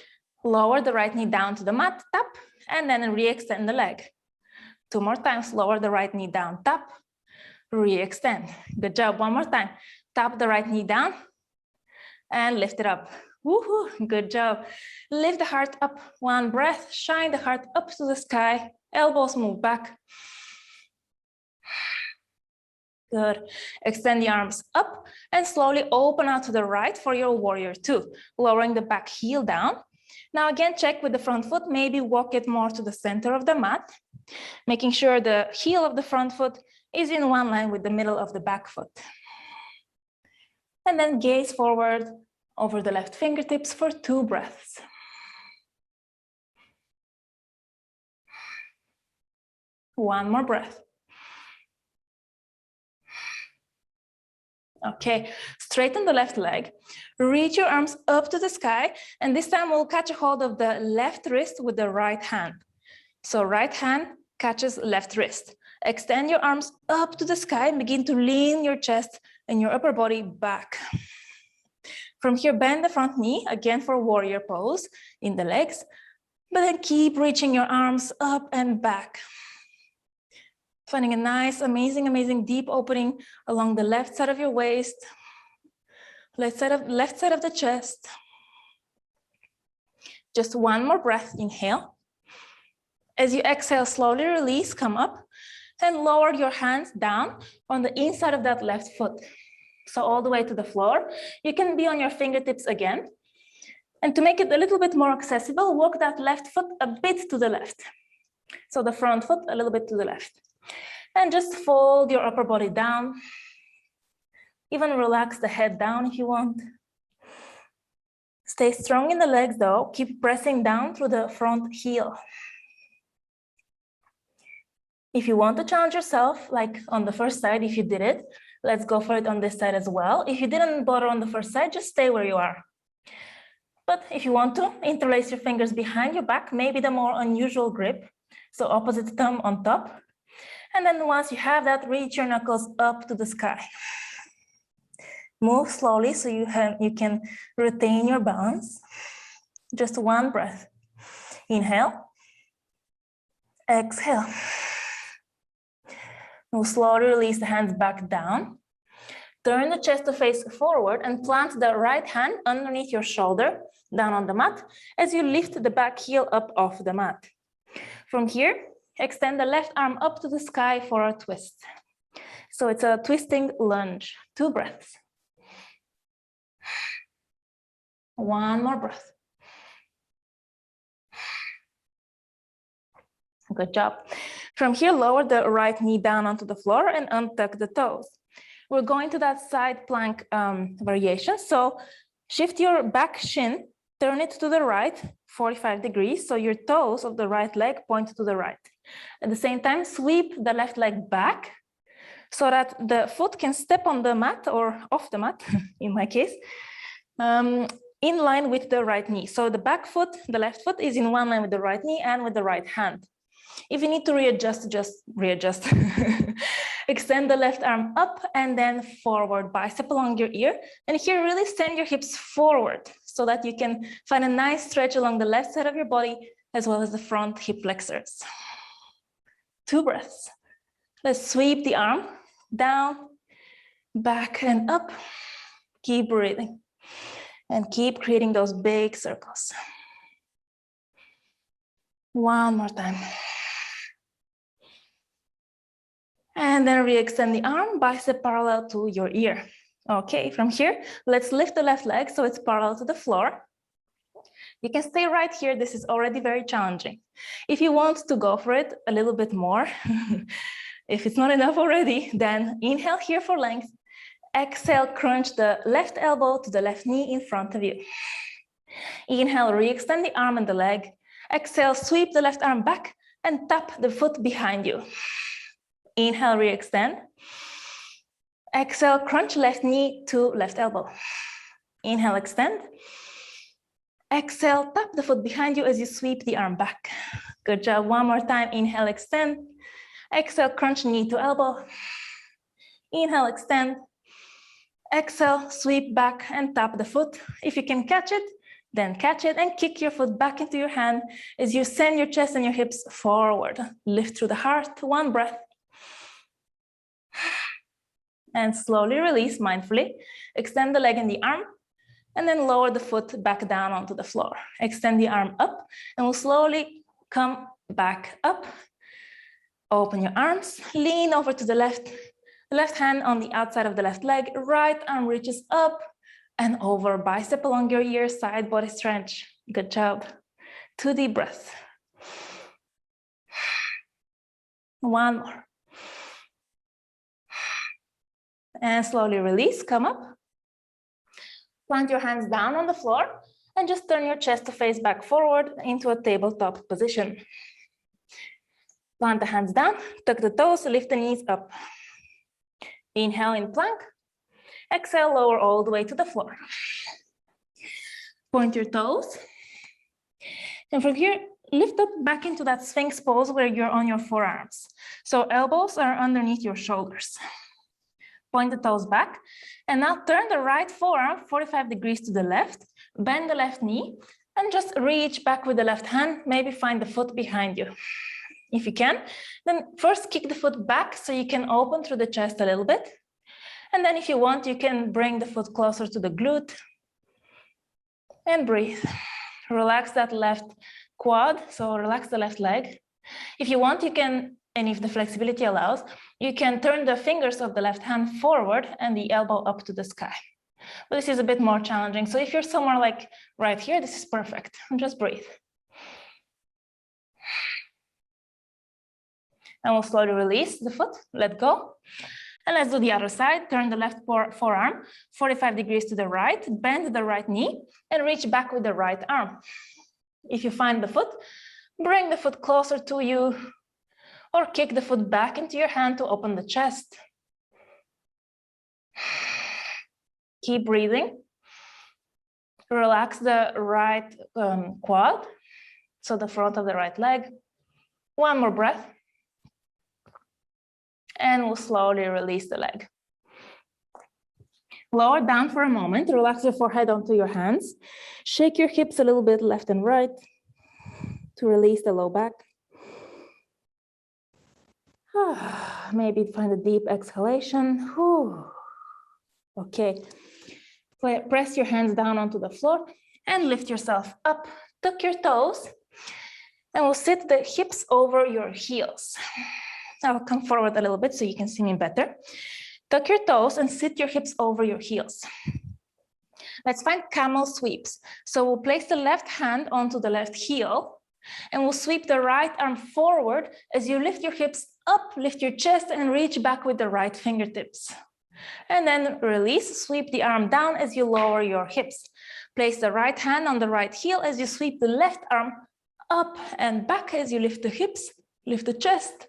lower the right knee down to the mat, tap, and then re-extend the leg. 2 more times, lower the right knee down, tap, re-extend. Good job, 1 more time. Tap the right knee down and lift it up. Woohoo, good job. Lift the heart up, 1 breath, shine the heart up to the sky, elbows move back. Good. Extend the arms up and slowly open out to the right for your warrior 2, lowering the back heel down. Now again, check with the front foot, maybe walk it more to the center of the mat, making sure the heel of the front foot is in one line with the middle of the back foot. And then gaze forward over the left fingertips for 2 breaths. One more breath. Okay, straighten the left leg, reach your arms up to the sky, and this time we'll catch a hold of the left wrist with the right hand. So right hand catches left wrist. Extend your arms up to the sky and begin to lean your chest and your upper body back. From here, bend the front knee, again for warrior pose in the legs, but then keep reaching your arms up and back. Finding a nice, amazing deep opening along the left side of your waist, left side of the chest. Just 1 more breath, inhale. As you exhale, slowly release, come up and lower your hands down on the inside of that left foot. So all the way to the floor. You can be on your fingertips again. And to make it a little bit more accessible, walk that left foot a bit to the left. So the front foot a little bit to the left. And just fold your upper body down. Even relax the head down if you want. Stay strong in the legs though. Keep pressing down through the front heel. If you want to challenge yourself, like on the first side, if you did it, let's go for it on this side as well. If you didn't bother on the first side, just stay where you are. But if you want to, interlace your fingers behind your back, maybe the more unusual grip. So opposite thumb on top. And then once you have that, reach your knuckles up to the sky. Move slowly so you can retain your balance. Just 1 breath. Inhale. Exhale. We'll slowly release the hands back down. Turn the chest to face forward and plant the right hand underneath your shoulder, down on the mat, as you lift the back heel up off the mat. From here, extend the left arm up to the sky for a twist. So it's a twisting lunge. 2 breaths. 1 more breath. Good job. From here, lower the right knee down onto the floor and untuck the toes. We're going to that side plank variation. So shift your back shin, turn it to the right, 45 degrees. So your toes of the right leg point to the right. At the same time, sweep the left leg back so that the foot can step on the mat or off the mat, in my case, in line with the right knee. So the back foot, the left foot is in one line with the right knee and with the right hand. If you need to readjust, just readjust. Extend the left arm up and then forward, bicep along your ear. And here, really send your hips forward so that you can find a nice stretch along the left side of your body as well as the front hip flexors. 2 breaths. Let's sweep the arm down, back and up. Keep breathing and keep creating those big circles. 1 more time. And then re-extend the arm, bicep parallel to your ear. Okay, from here, let's lift the left leg so it's parallel to the floor. You can stay right here. This is already very challenging. If you want to go for it a little bit more, if it's not enough already, then inhale here for length. Exhale, crunch the left elbow to the left knee in front of you. Inhale, re-extend the arm and the leg. Exhale, sweep the left arm back and tap the foot behind you. Inhale, re-extend. Exhale, crunch left knee to left elbow. Inhale, extend. Exhale, tap the foot behind you as you sweep the arm back. Good job. One more time. Inhale, extend. Exhale, crunch knee to elbow. Inhale, extend. Exhale, sweep back and tap the foot. If you can catch it, then catch it and kick your foot back into your hand as you send your chest and your hips forward. Lift through the heart. One breath. And slowly release mindfully. Extend the leg and the arm, and then lower the foot back down onto the floor. Extend the arm up, and we'll slowly come back up. Open your arms, lean over to the left hand on the outside of the left leg, right arm reaches up and over, bicep along your ear, side body stretch. Good job. 2 deep breaths. One more. And slowly release, come up. Plant your hands down on the floor and just turn your chest to face back forward into a tabletop position. Plant the hands down, tuck the toes, lift the knees up. Inhale in plank. Exhale, lower all the way to the floor. Point your toes. And from here, lift up back into that Sphinx pose where you're on your forearms. So elbows are underneath your shoulders. Point the toes back, and now turn the right forearm 45 degrees to the left, bend the left knee, and just reach back with the left hand, maybe find the foot behind you. If you can, then first kick the foot back so you can open through the chest a little bit. And then if you want, you can bring the foot closer to the glute and breathe. Relax that left quad, so relax the left leg. If you want, you can, and if the flexibility allows, you can turn the fingers of the left hand forward and the elbow up to the sky. But this is a bit more challenging. So if you're somewhere like right here, this is perfect. And just breathe. And we'll slowly release the foot, let go. And let's do the other side. Turn the left forearm 45 degrees to the right, bend the right knee, and reach back with the right arm. If you find the foot, bring the foot closer to you, or kick the foot back into your hand to open the chest. Keep breathing. Relax the right quad, so the front of the right leg. One more breath. And we'll slowly release the leg. Lower down for a moment. Relax your forehead onto your hands. Shake your hips a little bit left and right to release the low back. Maybe find a deep exhalation. Okay. Press your hands down onto the floor and lift yourself up. Tuck your toes. And we'll sit the hips over your heels. I'll come forward a little bit so you can see me better. Tuck your toes and sit your hips over your heels. Let's find camel sweeps. So we'll place the left hand onto the left heel, and we'll sweep the right arm forward as you lift your hips up, lift your chest, and reach back with the right fingertips. And then release, sweep the arm down as you lower your hips. Place the right hand on the right heel as you sweep the left arm up and back as you lift the hips, lift the chest,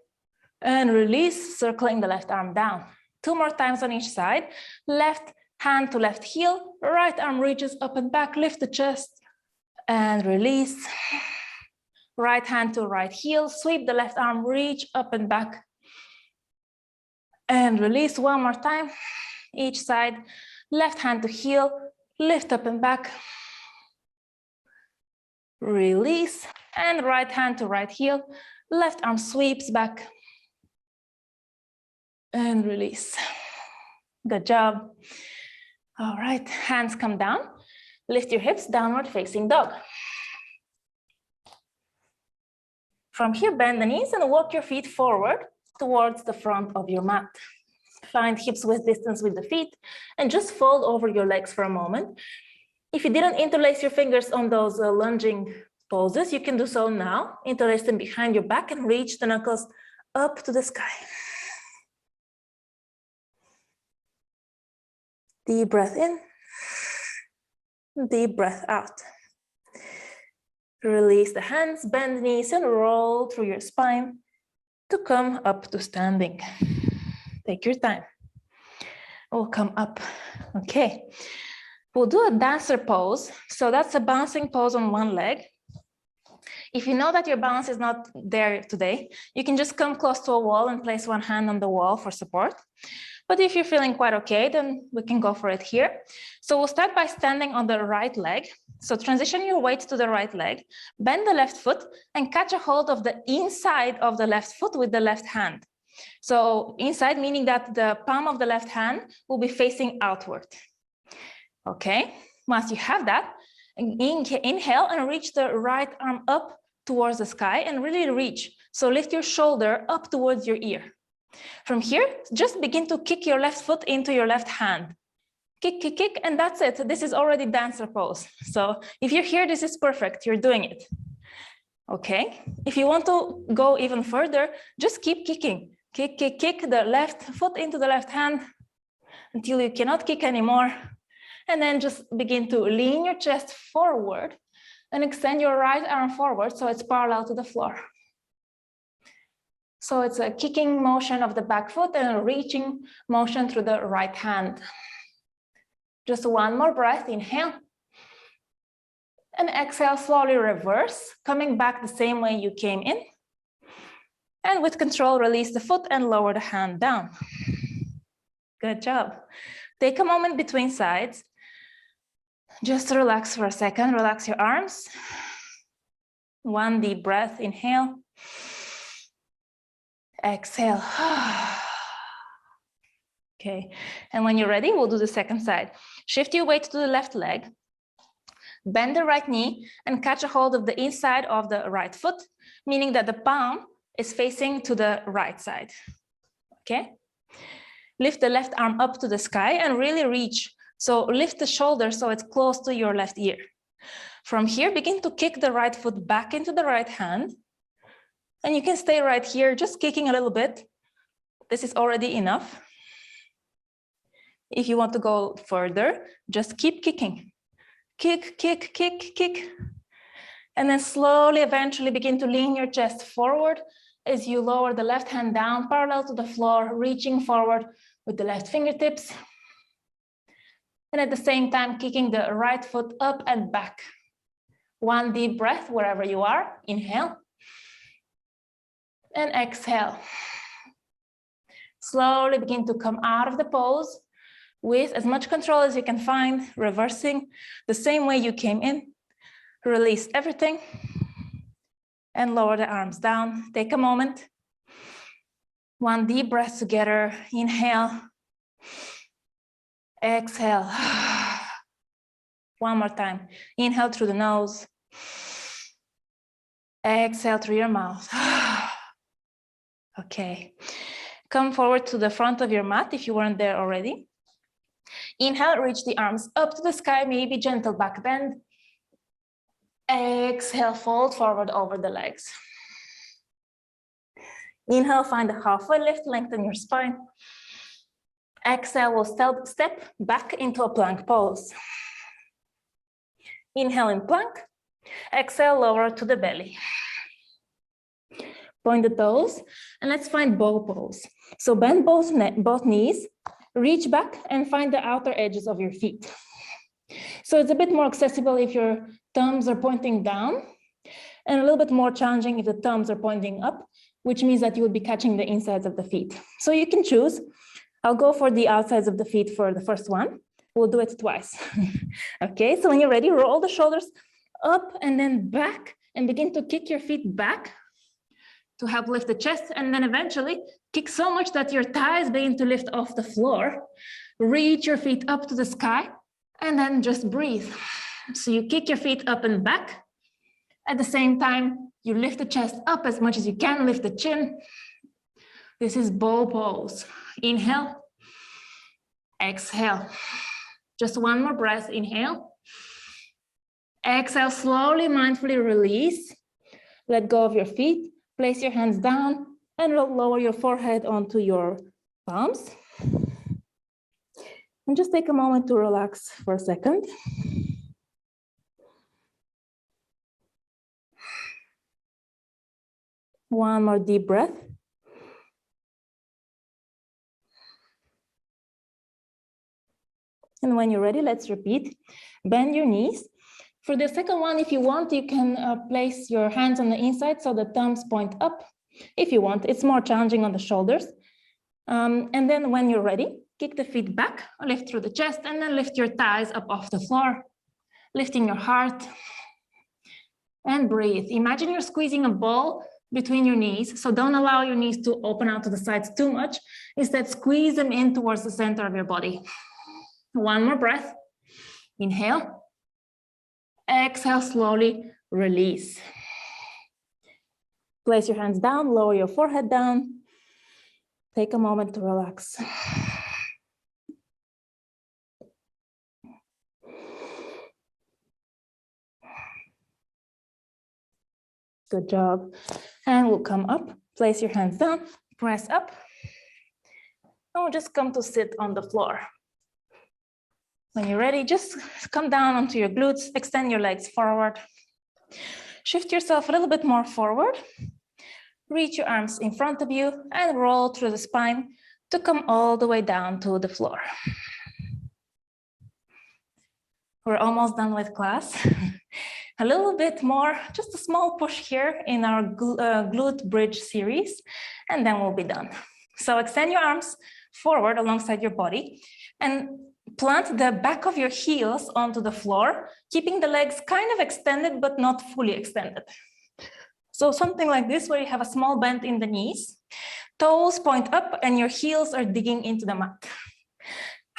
and release, circling the left arm down. 2 more times on each side. Left hand to left heel, right arm reaches up and back, lift the chest, and release. Right hand to right heel, sweep the left arm, reach up and back, and release. 1 more time, each side. Left hand to heel, lift up and back, release, and right hand to right heel, left arm sweeps back, and release. Good job. All right, hands come down. Lift your hips, downward facing dog. From here, bend the knees and walk your feet forward towards the front of your mat. Find hips width distance with the feet and just fold over your legs for a moment. If you didn't interlace your fingers on those lunging poses, you can do so now. Interlace them behind your back and reach the knuckles up to the sky. Deep breath in, deep breath out. Release the hands, bend the knees, and roll through your spine. to come up to standing. Take your time. We'll come up. Okay. We'll do a dancer pose. So that's a bouncing pose on one leg. If you know that your balance is not there today, you can just come close to a wall and place one hand on the wall for support. But if you're feeling quite okay, then we can go for it here. So we'll start by standing on the right leg. So transition your weight to the right leg, bend the left foot and catch a hold of the inside of the left foot with the left hand. So inside, meaning that the palm of the left hand will be facing outward. Okay, once you have that, inhale and reach the right arm up towards the sky and really reach. So lift your shoulder up towards your ear. From here, just begin to kick your left foot into your left hand. Kick, kick, kick, and that's it. This is already dancer pose. So if you're here, this is perfect. You're doing it. Okay, if you want to go even further, just keep kicking. Kick, kick, kick the left foot into the left hand until you cannot kick anymore. And then just begin to lean your chest forward and extend your right arm forward so it's parallel to the floor. So it's a kicking motion of the back foot and a reaching motion through the right hand. Just one more breath, inhale. And exhale, slowly reverse, coming back the same way you came in. And with control, release the foot and lower the hand down. Good job. Take a moment between sides. Just relax for a second, relax your arms. One deep breath, inhale. Exhale. Okay, and when you're ready, we'll do the second side. Shift your weight to the left leg. Bend the right knee and catch a hold of the inside of the right foot, meaning that the palm is facing to the right side. Okay? Lift the left arm up to the sky and really reach. So lift the shoulder so it's close to your left ear. From here, begin to kick the right foot back into the right hand. And you can stay right here, just kicking a little bit. This is already enough. If you want to go further, just keep kicking. Kick, kick, kick, kick. And then slowly, eventually begin to lean your chest forward as you lower the left hand down, parallel to the floor, reaching forward with the left fingertips. And at the same time, kicking the right foot up and back. One deep breath wherever you are. Inhale. And exhale. Slowly begin to come out of the pose with as much control as you can find, reversing the same way you came in. Release everything and lower the arms down. Take a moment. One deep breath together. Inhale. Exhale. One more time. Inhale through the nose. Exhale through your mouth. Okay. Come forward to the front of your mat if you weren't there already. Inhale, reach the arms up to the sky, maybe gentle back bend. Exhale, fold forward over the legs. Inhale, find a halfway lift, lengthen your spine. Exhale, we'll step back into a plank pose. Inhale in plank. Exhale, lower to the belly. Point the toes, and let's find bow pose. So bend both knees, reach back and find the outer edges of your feet. So it's a bit more accessible if your thumbs are pointing down, and a little bit more challenging if the thumbs are pointing up, which means that you will be catching the insides of the feet. So you can choose. I'll go for the outsides of the feet for the first one. We'll do it twice. Okay, so when you're ready, roll the shoulders up and then back and begin to kick your feet back to help lift the chest, and then eventually kick so much that your thighs begin to lift off the floor. Reach your feet up to the sky and then just breathe. So you kick your feet up and back. At the same time, you lift the chest up as much as you can, lift the chin. This is bow pose. Inhale, exhale. Just one more breath, inhale. Exhale, slowly, mindfully release. Let go of your feet. Place your hands down and lower your forehead onto your palms. And just take a moment to relax for a second. One more deep breath. And when you're ready, let's repeat. Bend your knees. For the second one, if you want, you can place your hands on the inside so the thumbs point up. If you want, it's more challenging on the shoulders. And then when you're ready, kick the feet back, lift through the chest, and then lift your thighs up off the floor, lifting your heart. And breathe. Imagine you're squeezing a ball between your knees, so don't allow your knees to open out to the sides too much. Instead, squeeze them in towards the center of your body. One more breath. Inhale. Exhale, slowly release. Place your hands down, lower your forehead down. Take a moment to relax. Good job. And we'll come up, place your hands down, press up. And we'll just come to sit on the floor. When you're ready, just come down onto your glutes, extend your legs forward. Shift yourself a little bit more forward. Reach your arms in front of you and roll through the spine to come all the way down to the floor. We're almost done with class. A little bit more, just a small push here in our glute bridge series, and then we'll be done. So extend your arms forward alongside your body and plant the back of your heels onto the floor, keeping the legs kind of extended, but not fully extended. So something like this, where you have a small bend in the knees, toes point up and your heels are digging into the mat.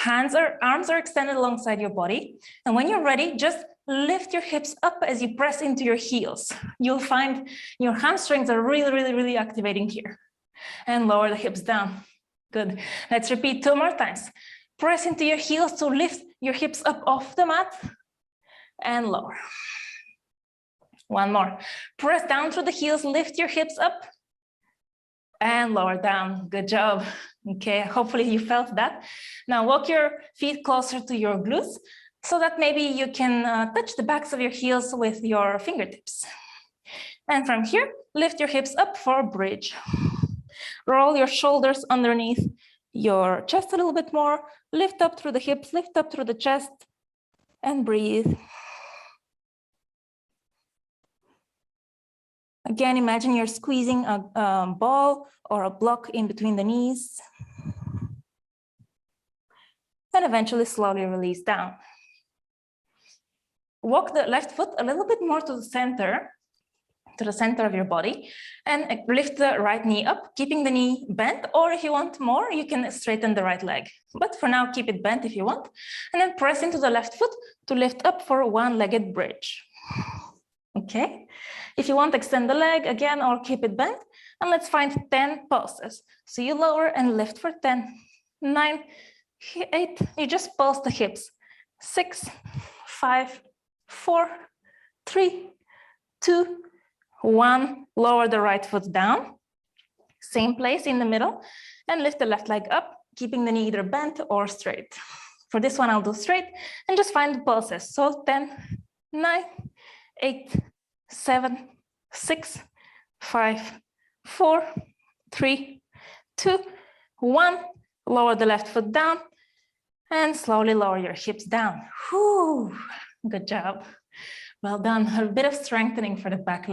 Arms are extended alongside your body. And when you're ready, just lift your hips up as you press into your heels. You'll find your hamstrings are really activating here. And lower the hips down. Good. Let's repeat 2 more times. Press into your heels to lift your hips up off the mat and lower. 1 more. Press down through the heels, lift your hips up and lower down. Good job. Okay, hopefully you felt that. Now walk your feet closer to your glutes so that maybe you can touch the backs of your heels with your fingertips. And from here, lift your hips up for a bridge. Roll your shoulders underneath your chest a little bit more. Lift up through the hips, lift up through the chest, and breathe. Again, imagine you're squeezing a ball or a block in between the knees. And eventually slowly release down. Walk the left foot a little bit more to the center of your body, and lift the right knee up, keeping the knee bent, or if you want more, you can straighten the right leg. But for now, keep it bent if you want. And then press into the left foot to lift up for a one-legged bridge. Okay, if you want, extend the leg again or keep it bent, and let's find 10 pulses. So you lower and lift for 10, 9, 8, you just pulse the hips, 6, 5, 4, 3, 2, 1, lower the right foot down, same place in the middle, and lift the left leg up, keeping the knee either bent or straight. For this one, I'll do straight, and just find the pulses. So 10, 9, 8, 7, 6, 5, 4, 3, 2, 1. Lower the left foot down and slowly lower your hips down. Whew, good job. Well done. A bit of strengthening for the back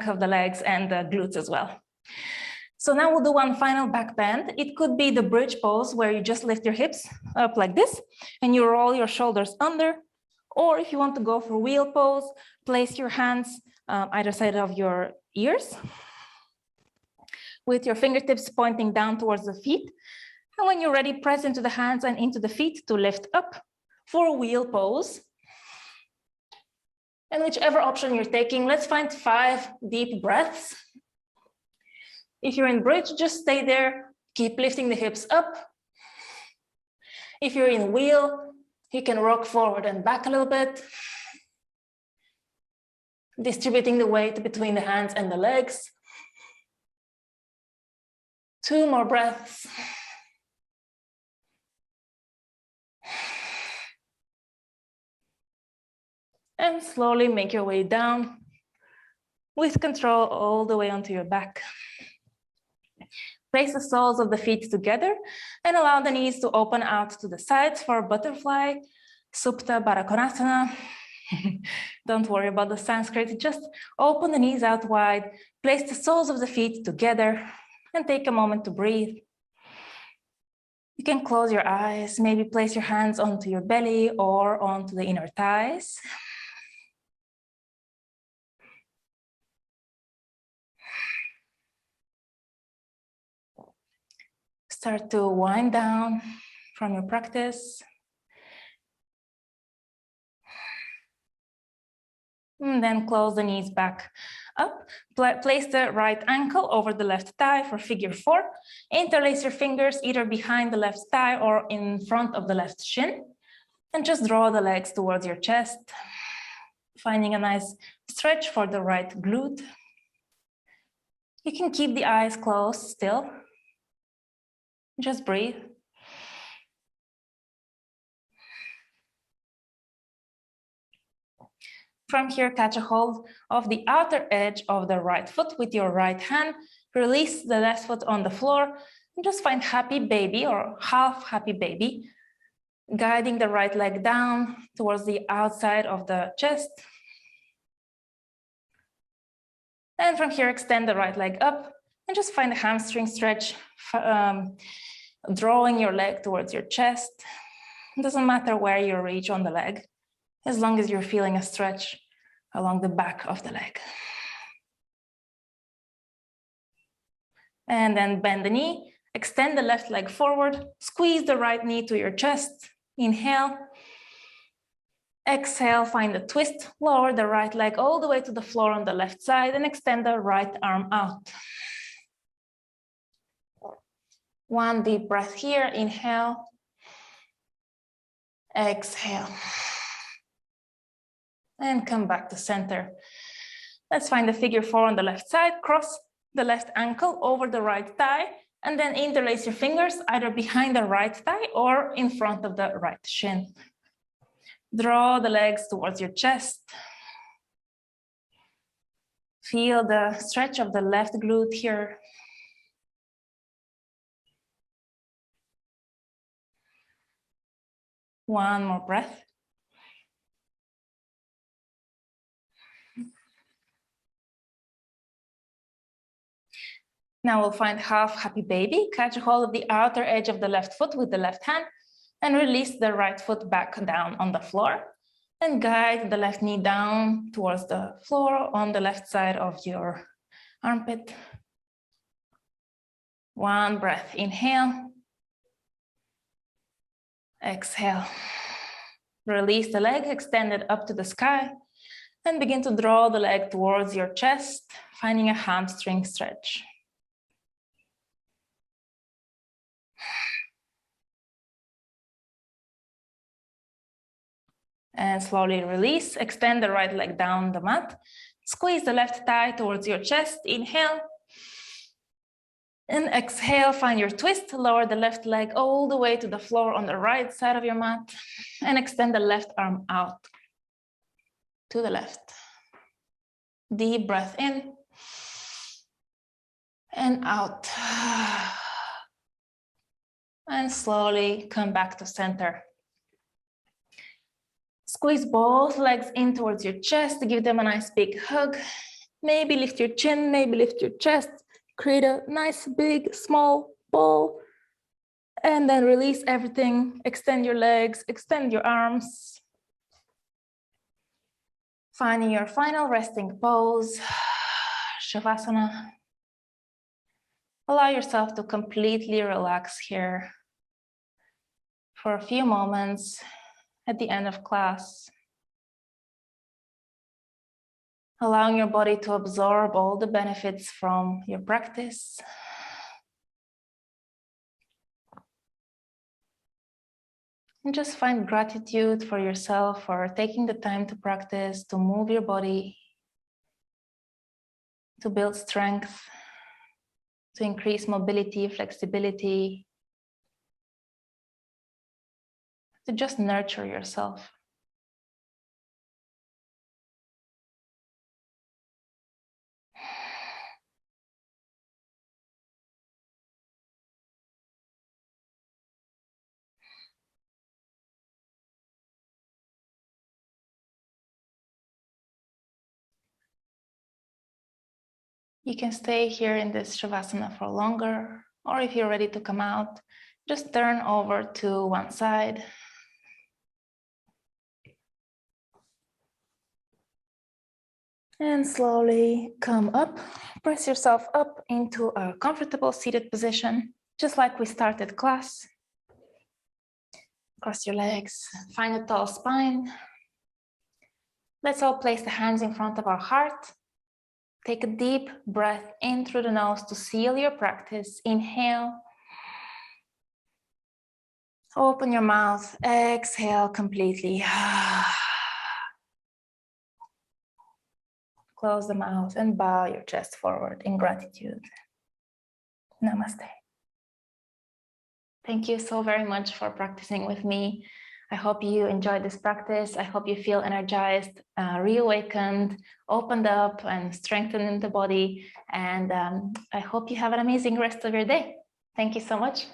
of the legs and the glutes as well. So now we'll do one final back bend. It could be the bridge pose where you just lift your hips up like this and you roll your shoulders under. Or if you want to go for wheel pose, place your hands either side of your ears with your fingertips pointing down towards the feet. And when you're ready, press into the hands and into the feet to lift up for a wheel pose. And whichever option you're taking, let's find 5 deep breaths. If you're in bridge, just stay there. Keep lifting the hips up. If you're in wheel, you can rock forward and back a little bit, distributing the weight between the hands and the legs. 2 more breaths. And slowly make your way down with control all the way onto your back. Place the soles of the feet together and allow the knees to open out to the sides for butterfly, Supta Baddha Konasana. Don't worry about the Sanskrit, just open the knees out wide, place the soles of the feet together, and take a moment to breathe. You can close your eyes, maybe place your hands onto your belly or onto the inner thighs. Start to wind down from your practice. And then close the knees back up. Place the right ankle over the left thigh for figure 4. Interlace your fingers either behind the left thigh or in front of the left shin. And just draw the legs towards your chest, finding a nice stretch for the right glute. You can keep the eyes closed still. Just breathe. From here, catch a hold of the outer edge of the right foot with your right hand. Release the left foot on the floor. And just find happy baby or half happy baby, guiding the right leg down towards the outside of the chest. And from here, extend the right leg up and just find a hamstring stretch, drawing your leg towards your chest. It doesn't matter where you reach on the leg, as long as you're feeling a stretch along the back of the leg. And then bend the knee, extend the left leg forward, squeeze the right knee to your chest. Inhale. Exhale, find a twist, lower the right leg all the way to the floor on the left side and extend the right arm out. One deep breath here, inhale. Exhale. And come back to center. Let's find the figure 4 on the left side. Cross the left ankle over the right thigh and then interlace your fingers either behind the right thigh or in front of the right shin. Draw the legs towards your chest. Feel the stretch of the left glute here. One more breath. Now we'll find half happy baby. Catch a hold of the outer edge of the left foot with the left hand and release the right foot back down on the floor and guide the left knee down towards the floor on the left side of your armpit. One breath, inhale. Exhale. Release the leg, extend it up to the sky and begin to draw the leg towards your chest, finding a hamstring stretch. And slowly release, extend the right leg down the mat, squeeze the left thigh towards your chest, inhale. And exhale, find your twist, lower the left leg all the way to the floor on the right side of your mat and extend the left arm out to the left. Deep breath in and out. And slowly come back to center. Squeeze both legs in towards your chest, give them a nice big hug. Maybe lift your chin, maybe lift your chest. Create a nice, big, small ball. And then release everything. Extend your legs, extend your arms. Finding your final resting pose, shavasana. Allow yourself to completely relax here for a few moments at the end of class. Allowing your body to absorb all the benefits from your practice. And just find gratitude for yourself for taking the time to practice, to move your body, to build strength, to increase mobility, flexibility, to just nurture yourself. You can stay here in this shavasana for longer, or if you're ready to come out, just turn over to one side. And slowly come up, press yourself up into a comfortable seated position, just like we started class. Cross your legs, find a tall spine. Let's all place the hands in front of our heart. Take a deep breath in through the nose to seal your practice. Inhale. Open your mouth, exhale completely. Close the mouth and bow your chest forward in gratitude. Namaste. Thank you so very much for practicing with me. I hope you enjoyed this practice. I hope you feel energized, reawakened, opened up, and strengthened in the body. And I hope you have an amazing rest of your day. Thank you so much.